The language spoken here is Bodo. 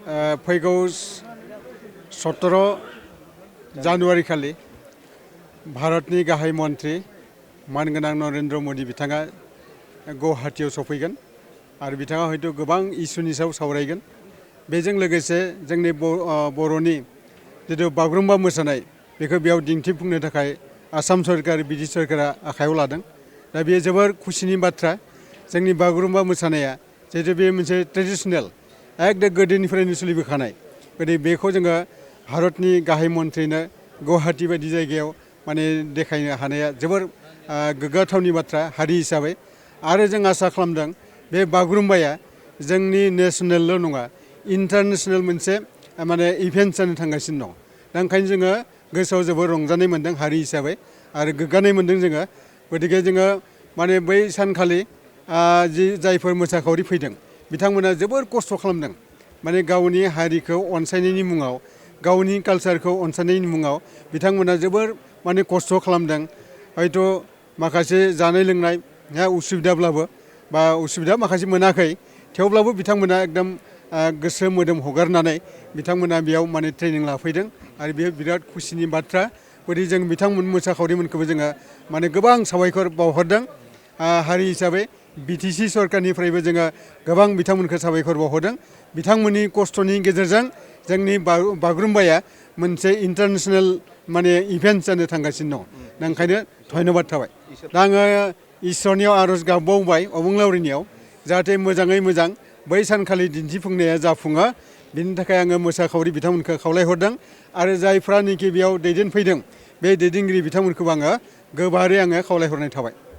फैगौ 17 जानुवारि खालि भारतनि गाहाय मन्त्रि मानगोनां नरेन्द्र मोदी बिथाङा गुवाहाटीयाव सफैगोन आरो बिथाङा हयथ' गोबां इसुनि सायाव सावरायगोन। बेजों लोगोसे जोंनि बर'नि जिथु बागुरुम्बा मोसानाय बेखौ बेयाव दिन्थिफुंनो थाखाय आसाम सरकार बिटि सरकारा आखायाव लादों। दा बेयो जोबोर खुसिनि बाथ्रा। जोंनि बागुरुम्बा मोसानाया जिहेतु बे मोनसे ट्रेडिसनेल एकदम गोदोनिफ्रायनो सोलिबोखानाय। गतिके बेखौ जोङो भारतनि गाहाय मन्थ्रिनो गुवाहाटी बायदि जायगायाव माने देखायनो हानाया जोबोर गोग्गाथावनि बाथ्रा हारि हिसाबै। आरो जों आसा खालामदों बे बागुरुम्बाया जोंनि नेसनेलल' नङा इन्टारनेसनेल मोनसे माने इभेन्ट जानो थांगासिनो दं। दा ओंखायनो जोङो गोसोआव जोबोर रंजानाय मोन्दों हारि हिसाबै आरो गोग्गानाय मोन्दों जोङो। गतिके जोङो माने बै सानखालि जायफोर मोसाखावरि फैदों बिथांमोना जोबोर खस्थ' खालामदों। माने गावनि हारिखौ अनसायनायनि मुङाव गावनि कालचारखौ अनसायनायनि मुङाव बिथांमोना जोबोर माने खस्थ' खालामदों। हयथ' माखासे जानाय लोंनाय उसुबिदाब्लाबो बा उसुबिदा माखासे मोनाखै थेवब्लाबो बिथांमोना एकदम गोसो मोदोम हगारनानै बिथांमोना बेयाव माने ट्रेनिं लाफैदों आरो बेयो बिराद खुसिनि बाथ्रा। गतिके जों बिथांमोन मोसाखावरिमोनखौबो जोङो माने गोबां साबायखर बावहरदों। हारि हिसाबै बिटिसि सरकारनिफ्रायबो जोङो गोबां बिथांमोनखौ साबायखर बावहरदों। बिथांमोननि खस्थ'नि गेजेरजों जोंनि बागुरुम्बाया मोनसे इन्टारनेसनेल माने इभेन्ट जानो थांगासिनो दं। दा ओंखायनो धन्यबाद थाबाय। दा आङो इसोरनियाव आर'ज गाबबावबाय अबंलावरिनियाव जाहाथे मोजाङै मोजां बै सानखालि दिन्थिफुंनाया जाफुङो। बिनि थाखाय आङो मोसाखावरि बिथांमोनखौ खावलायहरदों आरो जायफ्रानोखि बेयाव दैदेनफैदों बे दैदेनगिरि बिथांमोनखौबो आङो गोबारै खावलायहरनाय थाबाय।